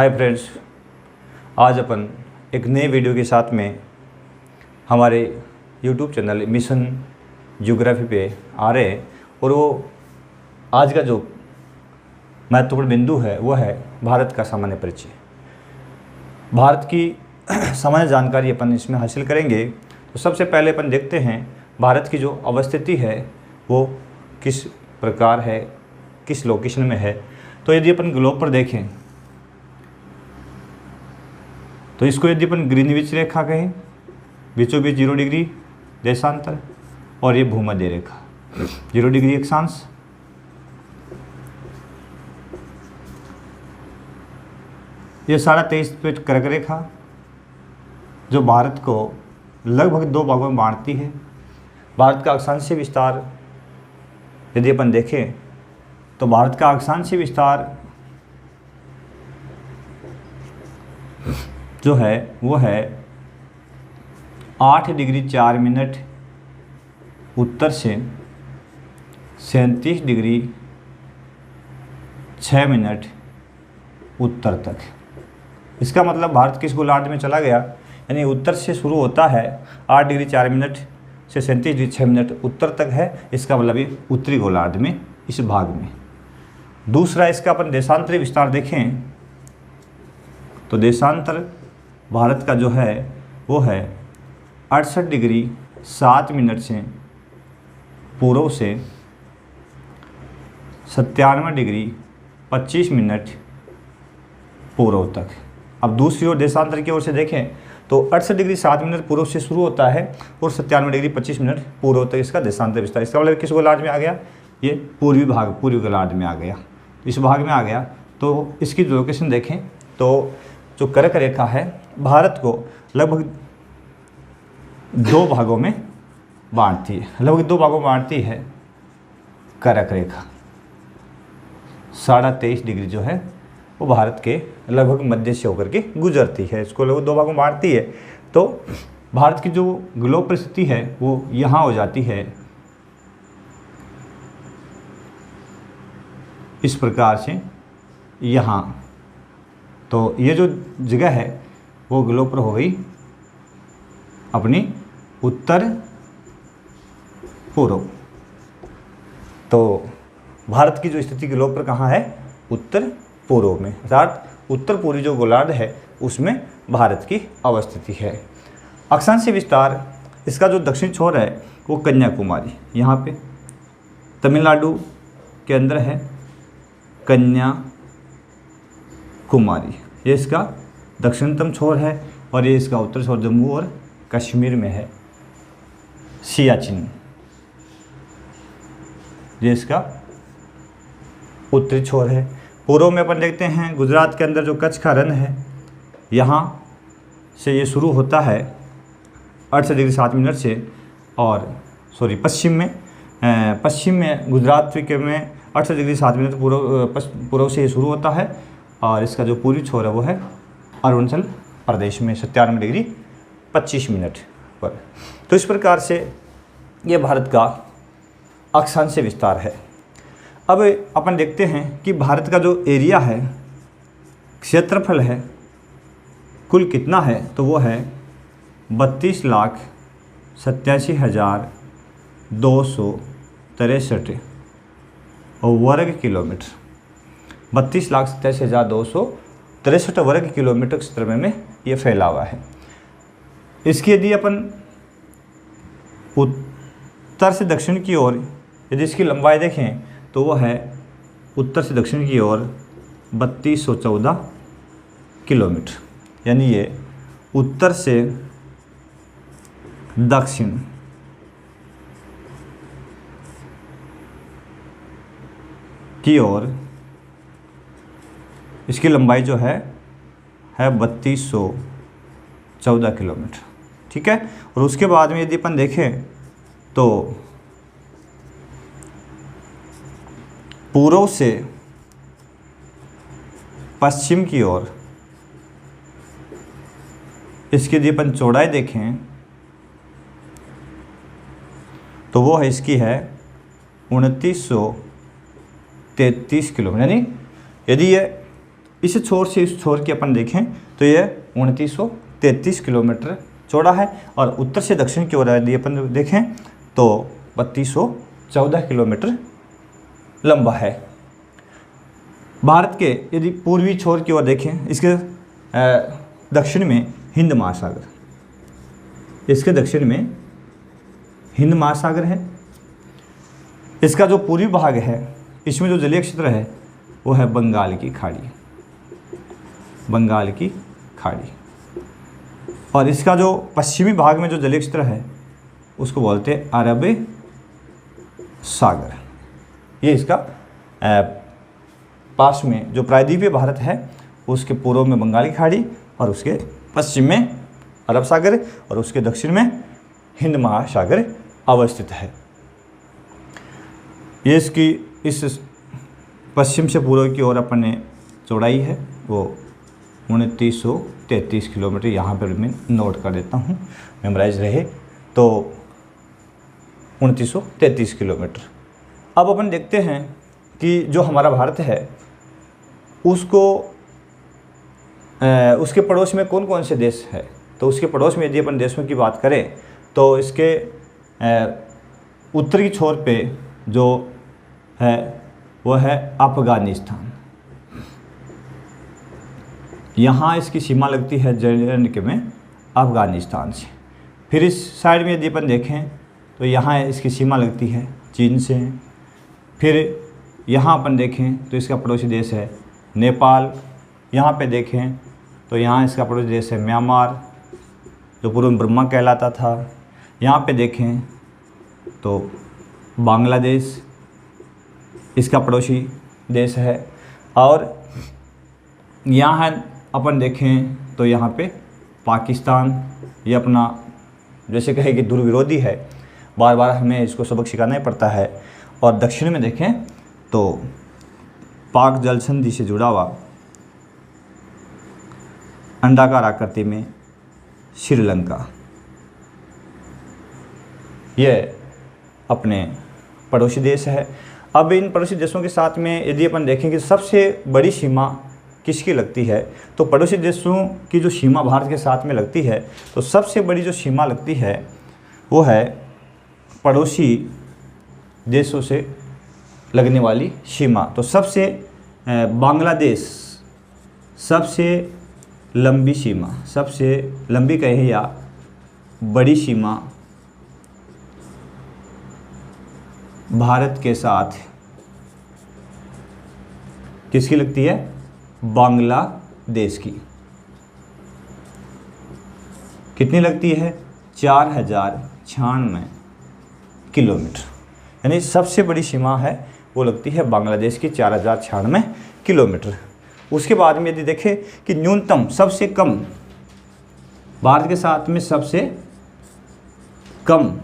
Hi friends, आज अपन एक नए वीडियो के साथ में हमारे यूट्यूब चैनल मिशन ज्योग्राफी पे आ रहे हैं। और वो आज का जो महत्वपूर्ण बिंदु है वो है भारत का सामान्य परिचय। भारत की सामान्य जानकारी अपन इसमें हासिल करेंगे। तो सबसे पहले अपन देखते हैं भारत की जो अवस्थिति है वो किस प्रकार है, किस लोकेशन में है। तो यदि अपन ग्लोब पर देखें तो इसको यदि अपन ग्रीनविच रेखा कहें, बीचों बीच 0 डिग्री देशांतर, और ये भूमध्य रेखा 0 डिग्री अक्षांश। ये 23.5 फीट कर्क रेखा जो भारत को लगभग 2 भागों में बांटती है। भारत का अक्षांशीय विस्तार यदि अपन देखें तो भारत का अक्षांशीय विस्तार जो है वो है 8 डिग्री 4 मिनट उत्तर से 37 डिग्री 6 मिनट उत्तर तक। इसका मतलब भारत किस गोलार्ध में चला गया, यानी उत्तर से शुरू होता है 8 डिग्री 4 मिनट से 37 डिग्री 6 मिनट उत्तर तक है। इसका मतलब ये उत्तरी गोलार्ध में, इस भाग में। दूसरा, इसका अपन देशांतरी विस्तार देखें तो देशांतर भारत का जो है वो है 68 डिग्री 7 मिनट से पूर्व से 97 डिग्री 25 मिनट पूर्व तक। अब दूसरी ओर देशांतर की ओर से देखें तो 68 डिग्री 7 मिनट पूर्व से शुरू होता है और 97 डिग्री 25 मिनट पूर्व तक इसका देशांतर विस्तार। इसका मतलब किस गोलार्ध में आ गया, ये पूर्वी भाग, पूर्वी गोलार्ध में आ गया, इस भाग में आ गया। तो इसकी जो लोकेशन देखें तो जो कर्क रेखा है भारत को लगभग 2 भागों में बांटती है, लगभग 2 भागों में बांटती है। कर्क रेखा 23.5 डिग्री जो है वो भारत के लगभग मध्य से होकर के गुजरती है, इसको लगभग 2 भागों में बांटती है। तो भारत की जो ग्लोब परिस्थिति है वो यहाँ हो जाती है इस प्रकार से यहाँ। तो ये जो जगह है वो ग्लोब पर हो गई अपनी उत्तर पूर्व। तो भारत की जो स्थिति ग्लोब पर कहाँ है, उत्तर पूर्व में, अर्थात उत्तर पूर्वी जो गोलार्ध है उसमें भारत की अवस्थिति है। अक्षांशीय विस्तार, इसका जो दक्षिण छोर है वो कन्याकुमारी, यहाँ पे तमिलनाडु के अंदर है कन्याकुमारी, ये इसका दक्षिणतम छोर है। और ये इसका उत्तर छोर जम्मू और कश्मीर में है, सियाचिन, ये इसका उत्तरी छोर है। पूर्व में अपन देखते हैं गुजरात के अंदर जो कच्छ का रण है, यहाँ से ये शुरू होता है 68 डिग्री 7 मिनट से, और पश्चिम में गुजरात के में 68 डिग्री 7 मिनट पूर्व से ये शुरू होता है। और इसका जो पूर्वी छोर है वो है अरुणाचल प्रदेश में 97 डिग्री 25 मिनट पर। तो इस प्रकार से ये भारत का अक्षांशीय विस्तार है। अब अपन देखते हैं कि भारत का जो एरिया है, क्षेत्रफल है, कुल कितना है, तो वो है 32,87,263 वर्ग किलोमीटर। 32,87,263 वर्ग किलोमीटर क्षेत्र में ये फैला हुआ है। इसकी यदि अपन उत्तर से दक्षिण की ओर यदि इसकी लंबाई देखें तो वो है उत्तर से दक्षिण की ओर 3214 किलोमीटर, यानी ये उत्तर से दक्षिण की ओर इसकी लंबाई जो है 3214 किलोमीटर, ठीक है। और उसके बाद में यदि अपन देखें तो पूर्व से पश्चिम की ओर इसकी यदि अपन चौड़ाई देखें तो वो है, इसकी है 2933 किलोमीटर। यानी यदि ये इस छोर से इस छोर की अपन देखें तो ये 2933 किलोमीटर चौड़ा है, और उत्तर से दक्षिण की ओर यदि अपन देखें तो 3214 किलोमीटर लंबा है। भारत के यदि पूर्वी छोर की ओर देखें, इसके दक्षिण में हिंद महासागर, इसके दक्षिण में हिंद महासागर है। इसका जो पूर्वी भाग है, इसमें जो जलीय क्षेत्र है वो है बंगाल की खाड़ी, बंगाल की खाड़ी। और इसका जो पश्चिमी भाग में जो जलीय क्षेत्र है उसको बोलते हैं अरब सागर। ये इसका पास में जो प्रायद्वीपीय भारत है उसके पूर्व में बंगाल की खाड़ी, और उसके पश्चिम में अरब सागर, और उसके दक्षिण में हिंद महासागर अवस्थित है। ये इसकी इस पश्चिम से पूर्व की ओर अपन ने चौड़ाई है वो 2933 किलोमीटर। यहाँ पर मैं नोट कर देता हूँ, मेमोराइज रहे, तो 2933 किलोमीटर। अब अपन देखते हैं कि जो हमारा भारत है उसको उसके पड़ोस में कौन कौन से देश है। तो उसके पड़ोस में यदि अपन देशों की बात करें तो इसके उत्तरी छोर पे जो है वो है अफगानिस्तान। यहाँ इसकी सीमा लगती है जे.एंड.के में अफगानिस्तान से। फिर इस साइड में यदि अपन देखें तो यहाँ इसकी सीमा लगती है चीन से। फिर यहाँ अपन देखें तो इसका पड़ोसी देश है नेपाल। यहाँ पे देखें तो यहाँ इसका पड़ोसी देश है म्यांमार, जो पूर्व में बर्मा कहलाता था। यहाँ पे देखें तो बांग्लादेश इसका पड़ोसी देश है। और यहाँ अपन देखें तो यहाँ पे पाकिस्तान, ये अपना जैसे कहे कि दुर्विरोधी है, बार बार हमें इसको सबक सिखाना ही पड़ता है। और दक्षिण में देखें तो पाक जल संधि से जुड़ा हुआ अंडाकार आकृति में श्रीलंका, ये अपने पड़ोसी देश है। अब इन पड़ोसी देशों के साथ में यदि अपन देखें कि सबसे बड़ी सीमा किसकी लगती है, तो पड़ोसी देशों की जो सीमा भारत के साथ में लगती है, तो सबसे बड़ी जो सीमा लगती है वो है पड़ोसी देशों से लगने वाली सीमा। तो सबसे बांग्लादेश सबसे लंबी सीमा, सबसे लंबी कहे या बड़ी सीमा भारत के साथ किसकी लगती है, बांग्लादेश की। कितनी लगती है, 4096 किलोमीटर, यानी सबसे बड़ी सीमा है वो लगती है बांग्लादेश की 4096 किलोमीटर। उसके बाद में यदि देखें कि न्यूनतम सबसे कम भारत के साथ में सबसे कम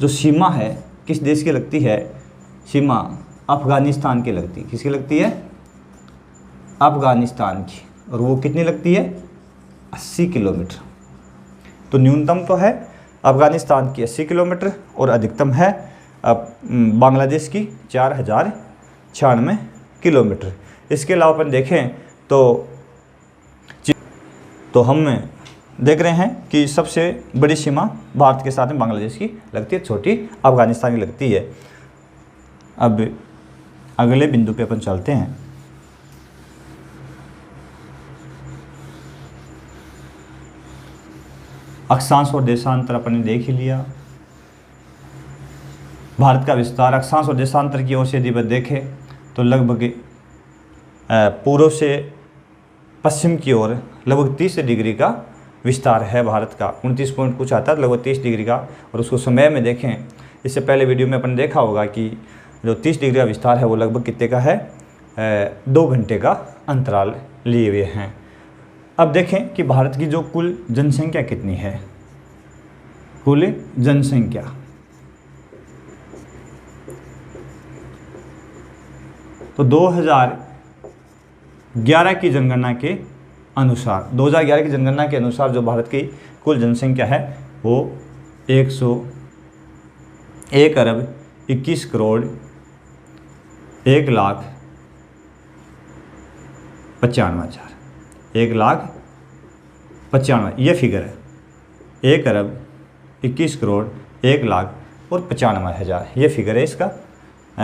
जो सीमा है किस देश की लगती है, सीमा अफ़गानिस्तान की लगती है। किसकी लगती है, अफ़गानिस्तान की। और वो कितनी लगती है, 80 किलोमीटर। तो न्यूनतम तो है अफ़गानिस्तान की 80 किलोमीटर और अधिकतम है बांग्लादेश की 4096 किलोमीटर। इसके अलावा अपन देखें तो हम देख रहे हैं कि सबसे बड़ी सीमा भारत के साथ में बांग्लादेश की लगती है, छोटी अफ़गानिस्तान की लगती है। अब अगले बिंदु पे अपन चलते हैं। अक्षांश और देशांतर अपन ने देख ही लिया। भारत का विस्तार अक्षांश और देशांतर की ओर से यदि देखें तो लगभग पूर्व से पश्चिम की ओर लगभग 30 डिग्री का विस्तार है भारत का। 29 पॉइंट कुछ आता है, लगभग 30 डिग्री का। और उसको समय में देखें, इससे पहले वीडियो में अपन देखा होगा कि जो 30 डिग्री का विस्तार है वो लगभग कितने का है, 2 घंटे का अंतराल लिए हुए हैं। अब देखें कि भारत की जो कुल जनसंख्या कितनी है, कुल जनसंख्या तो 2011 की जनगणना के अनुसार 2011 की जनगणना के अनुसार जो भारत की कुल जनसंख्या है वो 101 अरब 21 करोड़ 1 लाख 95,000, 1,95,000 ये फिगर है। 1,21,21,00,000, 1,95,000 ये फिगर है इसका।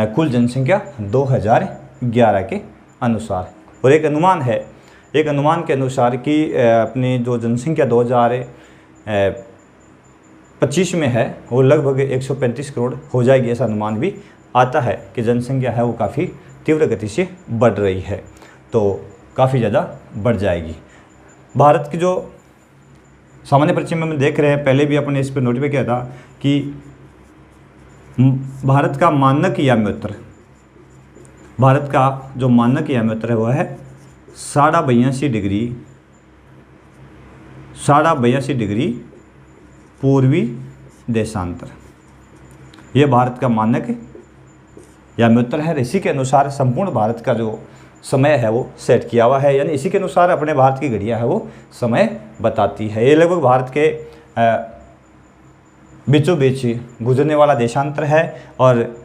कुल जनसंख्या 2011 के अनुसार। और एक अनुमान है, एक अनुमान के अनुसार कि अपनी जो जनसंख्या 2025 में है वो लगभग 135 करोड़ हो जाएगी। ऐसा अनुमान भी आता है कि जनसंख्या है वो काफ़ी तीव्र गति से बढ़ रही है, तो काफ़ी ज़्यादा बढ़ जाएगी। भारत की जो सामान्य परिचय में हम देख रहे हैं, पहले भी अपने इस पर नोटिफाई किया था कि भारत का मानक याम्योत्तर, भारत का जो मानक याम्योत्तर है वह है 82.5 डिग्री पूर्वी देशांतर। ये भारत का मानक याम्योत्तर है। इसी के अनुसार संपूर्ण भारत का जो समय है वो सेट किया हुआ है, यानी इसी के अनुसार अपने भारत की घड़ियाँ है वो समय बताती है। ये लगभग भारत के बीचों बीच गुजरने वाला देशांतर है। और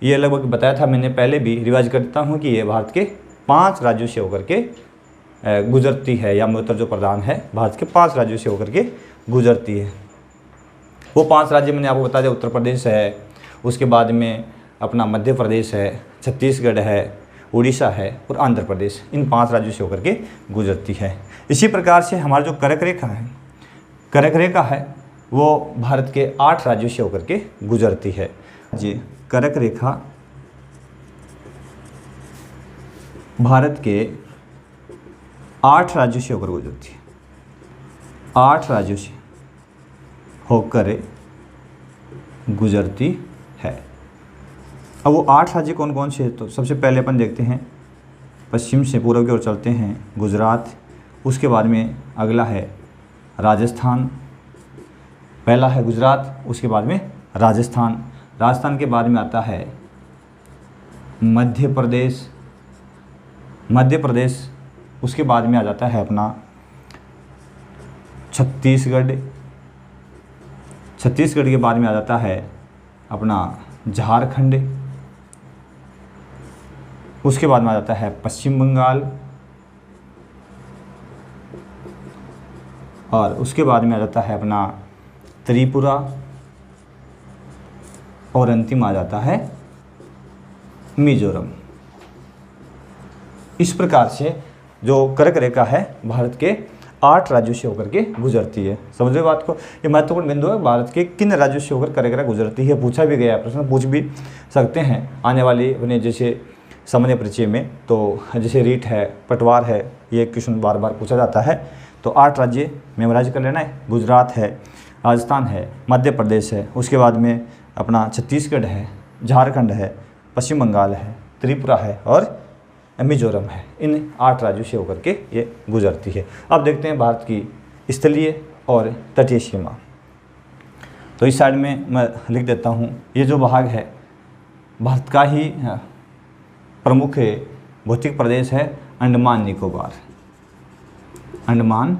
ये लगभग बताया था मैंने पहले भी, रिवाइज करता हूँ कि ये भारत के 5 राज्यों से होकर के गुजरती है। याम्योत्तर जो प्रदान है भारत के 5 राज्यों से होकर के गुजरती है। वो 5 राज्य मैंने आपको बता दिया, उत्तर प्रदेश है, उसके बाद में अपना मध्य प्रदेश है, छत्तीसगढ़ है, उड़ीसा है और आंध्र प्रदेश। इन 5 राज्यों से होकर के गुजरती है। इसी प्रकार से हमारा जो कर्क रेखा है, कर्क रेखा है वो भारत के 8 राज्यों से होकर के गुजरती है जी। कर्क रेखा भारत के 8 राज्यों से होकर गुजरती है, 8 राज्यों से होकर गुजरती है। अब वो 8 राज्य कौन कौन से हैं, तो सबसे पहले अपन देखते हैं पश्चिम से पूर्व की ओर चलते हैं गुजरात, उसके बाद में अगला है राजस्थान। पहला है गुजरात, उसके बाद में राजस्थान, राजस्थान के बाद में आता है मध्य प्रदेश, मध्य प्रदेश, उसके बाद में आ जाता है अपना छत्तीसगढ़, छत्तीसगढ़ के बाद में आ जाता है अपना झारखंड, उसके बाद में आ जाता है पश्चिम बंगाल, और उसके बाद में आ जाता है अपना त्रिपुरा, और अंतिम आ जाता है मिजोरम। इस प्रकार से जो कर्क रेखा है भारत के 8 राज्यों से होकर के गुजरती है। समझ रहे बात को, ये महत्वपूर्ण बिंदु है। भारत के किन राज्यों से होकर कर्क रेखा गुजरती है, पूछा भी गया, प्रश्न पूछ भी सकते हैं आने वाली अपने जैसे सामान्य परिचय में। तो जैसे रीट है, पटवार है, ये क्वेश्चन बार बार पूछा जाता है। तो 8 राज्य मेमोराइज कर लेना है। गुजरात है, राजस्थान है, मध्य प्रदेश है, उसके बाद में अपना छत्तीसगढ़ है, झारखंड है, पश्चिम बंगाल है, त्रिपुरा है और मिजोरम है। इन 8 राज्यों से होकर के ये गुजरती है। अब देखते हैं भारत की स्थलीय और तटीय सीमा। तो इस साइड में मैं लिख देता हूँ, ये जो भाग है भारत का ही प्रमुख भौतिक प्रदेश है अंडमान निकोबार, अंडमान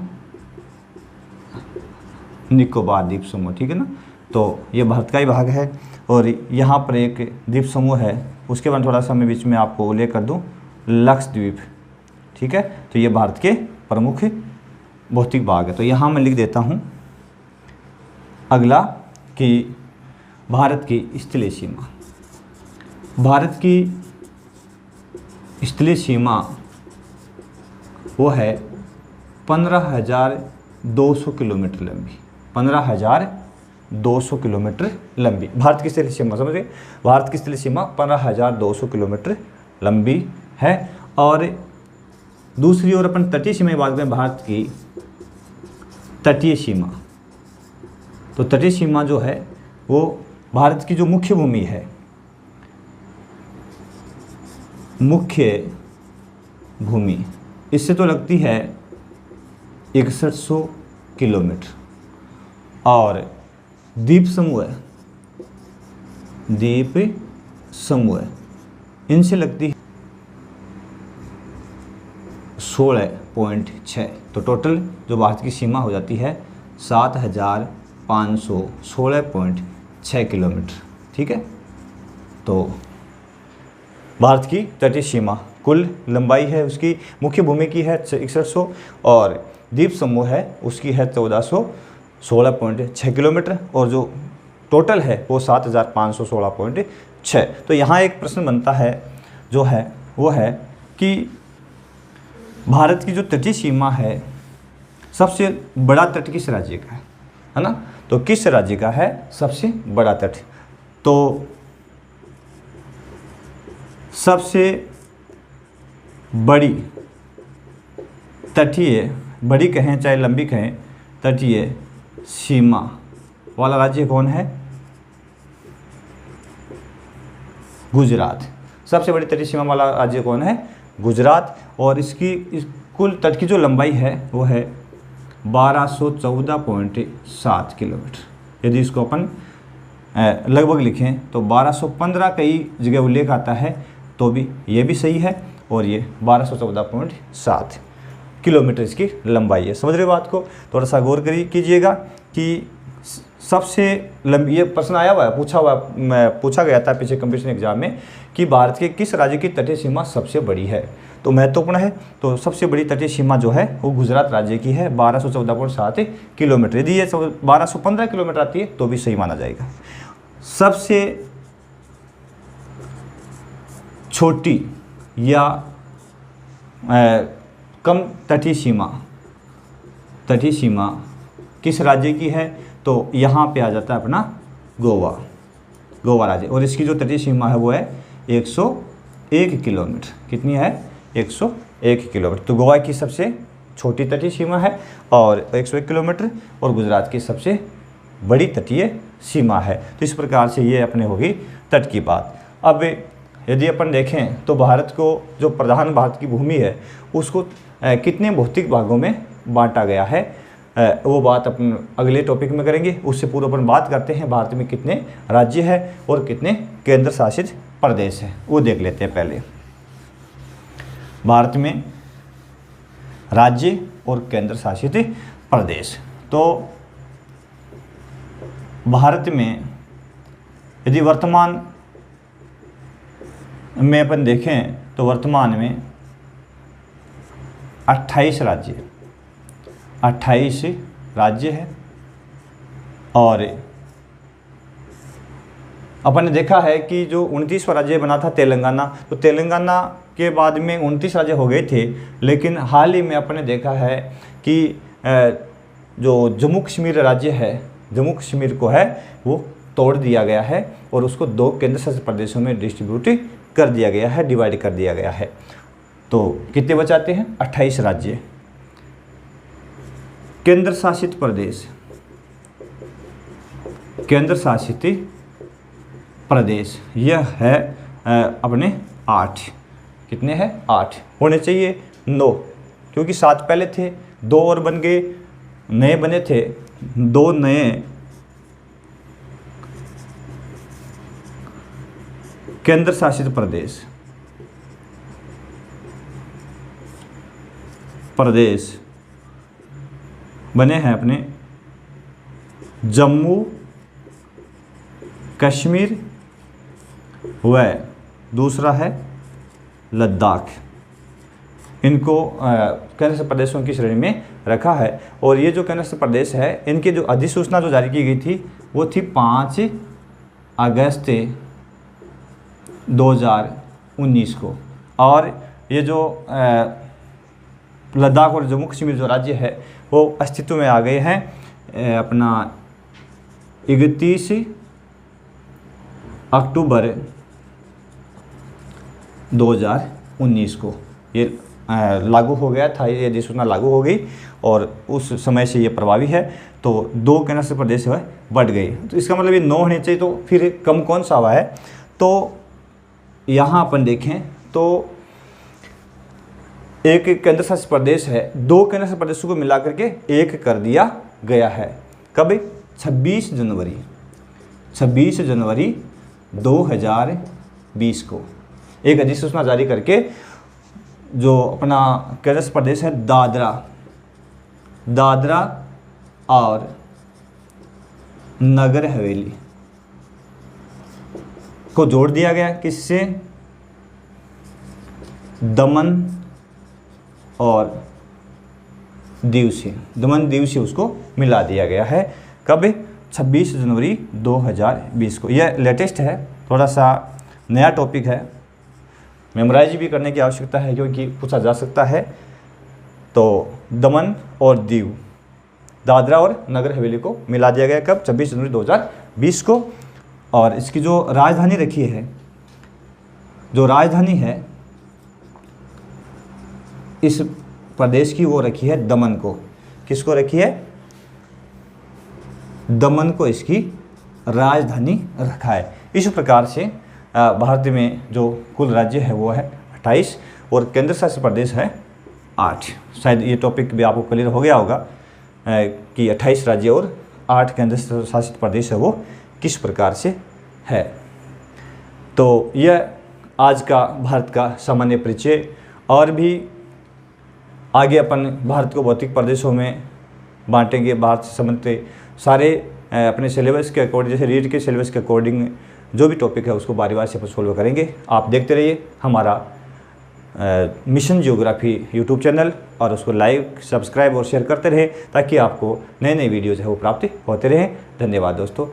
निकोबार द्वीप समूह, ठीक है ना। तो ये भारत का ही भाग है और यहाँ पर एक द्वीप समूह है, उसके बाद थोड़ा सा मैं बीच में आपको उल्लेख कर दूँ, लक्षद्वीप, ठीक है। तो ये भारत के प्रमुख भौतिक भाग है। तो यहाँ मैं लिख देता हूँ अगला कि भारत की स्थलीय सीमा, भारत की स्थलीय सीमा वो है 15,200 किलोमीटर लंबी, 15,200 किलोमीटर लंबी भारत की स्थलीय सीमा। समझ गए, भारत की स्थलीय सीमा 15,200 किलोमीटर लंबी है। और दूसरी ओर अपन तटीय सीमा की बात करें, भारत की तटीय सीमा, तो तटीय सीमा जो है वो भारत की जो मुख्य भूमि है, मुख्य भूमि, इससे तो लगती है 6100 किलोमीटर, और द्वीप समूह है, द्वीप समूह इनसे लगती है 16.6। तो टोटल जो भारत की सीमा हो जाती है 7,516.6 किलोमीटर, ठीक है। तो भारत की तटीय सीमा कुल लंबाई है उसकी, मुख्य भूमि की है 6100 और द्वीप समूह है उसकी है 1416.6 किलोमीटर और जो टोटल है वो 7516.6। तो यहाँ एक प्रश्न बनता है जो है वो है कि भारत की जो तटीय सीमा है सबसे बड़ा तट किस राज्य का है ना? तो किस राज्य का है सबसे बड़ा तट? तो सबसे बड़ी तटीय, बड़ी कहें चाहे लंबी कहें, तटीय सीमा वाला राज्य कौन है? गुजरात। सबसे बड़ी तटीय सीमा वाला राज्य कौन है? गुजरात। और इस कुल तट की जो लंबाई है वो है 1214.7 किलोमीटर। यदि इसको अपन लगभग लिखें तो 1215 कई जगह उल्लेख आता है तो भी ये भी सही है और ये 1214.7 किलोमीटर इसकी लंबाई है। समझ रहे हो बात को? थोड़ा सा गौर कीजिएगा कि सबसे लंबी, ये प्रश्न आया हुआ है, पूछा गया था पीछे कंपटीशन एग्जाम में कि भारत के किस राज्य की तटीय सीमा सबसे बड़ी है? तो महत्वपूर्ण है। तो सबसे बड़ी तटीय सीमा जो है वो गुजरात राज्य की है 1214.7 किलोमीटर। यदि ये 1215 किलोमीटर आती है तो भी सही माना जाएगा। सबसे छोटी या कम तटीय सीमा किस राज्य की है? तो यहाँ पे आ जाता है अपना गोवा राज्य और इसकी जो तटीय सीमा है वो है 101 किलोमीटर। कितनी है? 101 किलोमीटर। तो गोवा की सबसे छोटी तटीय सीमा है और 101 किलोमीटर और गुजरात की सबसे बड़ी तटीय सीमा है। तो इस प्रकार से ये अपने होगी तट की बात। अब यदि अपन देखें तो भारत को जो प्रधान भारत की भूमि है उसको कितने भौतिक भागों में बांटा गया है, वो बात अपन अगले टॉपिक में करेंगे। उससे पूर्व अपन बात करते हैं भारत में कितने राज्य है और कितने केंद्र शासित प्रदेश है, वो देख लेते हैं पहले। भारत में राज्य और केंद्र शासित प्रदेश। तो भारत में यदि वर्तमान में अपन देखें तो वर्तमान में 28 राज्य है और अपन ने देखा है कि जो 29वां राज्य बना था तेलंगाना, तो तेलंगाना के बाद में 29 राज्य हो गए थे, लेकिन हाल ही में अपन ने देखा है कि जो जम्मू कश्मीर राज्य है, जम्मू कश्मीर को है वो तोड़ दिया गया है और उसको 2 केंद्र शासित प्रदेशों में डिस्ट्रीब्यूट कर दिया गया है, डिवाइड कर दिया गया है। तो कितने बचाते हैं? 28 राज्य। केंद्र शासित प्रदेश यह है अपने 8। कितने हैं? 8 होने चाहिए, 9 क्योंकि 7 पहले थे, 2 और बन गए, नए बने थे, 2 नए केंद्र शासित प्रदेश बने हैं अपने जम्मू कश्मीर व दूसरा है लद्दाख। इनको केंद्र शासित प्रदेशों की श्रेणी में रखा है और ये जो केंद्र शासित प्रदेश है इनकी जो अधिसूचना जो जारी की गई थी वो थी 5 अगस्त 2019 को। और ये जो लद्दाख और जम्मू कश्मीर जो राज्य है वो अस्तित्व में आ गए हैं अपना 31 अक्टूबर 2019 को। ये लागू हो गया था, ये अधिसूचना लागू हो गई और उस समय से ये प्रभावी है। तो 2 केंद्र शासित प्रदेश है बढ़ गई, तो इसका मतलब ये 9 होने चाहिए। तो फिर कम कौन सा हुआ है? तो यहाँ अपन देखें तो एक केंद्र शासित प्रदेश है, 2 केंद्र शासित प्रदेशों को मिलाकर के 1 कर दिया गया है। कब? 26 जनवरी 2020 को एक अधिसूचना जारी करके जो अपना केंद्र शासित प्रदेश है दादरा और नगर हवेली को जोड़ दिया गया। किससे? दमन और दीव से उसको मिला दिया गया है। कब? 26 जनवरी 2020 को। यह लेटेस्ट है, थोड़ा सा नया टॉपिक है, मेमोराइज भी करने की आवश्यकता है क्योंकि पूछा जा सकता है। तो दमन और दीव, दादरा और नगर हवेली को मिला दिया गया कब? 26 जनवरी 2020 को। और इसकी जो राजधानी रखी है, जो राजधानी है इस प्रदेश की, वो रखी है दमन को। किसको रखी है? दमन को इसकी राजधानी रखा है। इस प्रकार से भारत में जो कुल राज्य है वो है 28 और केंद्र शासित प्रदेश है 8। शायद ये टॉपिक भी आपको क्लियर हो गया होगा कि 28 राज्य और 8 केंद्र शासित प्रदेश है वो किस प्रकार से है। तो यह आज का भारत का सामान्य परिचय। और भी आगे अपन भारत को भौतिक प्रदेशों में बांटेंगे। भारत से संबंधित सारे अपने सिलेबस के अकॉर्डिंग, जैसे रीड के सिलेबस के अकॉर्डिंग जो भी टॉपिक है उसको बारी बारी से अपन सोल्व करेंगे। आप देखते रहिए हमारा मिशन जियोग्राफी यूट्यूब चैनल, और उसको लाइक, सब्सक्राइब और शेयर करते रहे ताकि आपको नए नए वीडियोज़ है वो प्राप्त होते रहें। धन्यवाद दोस्तों।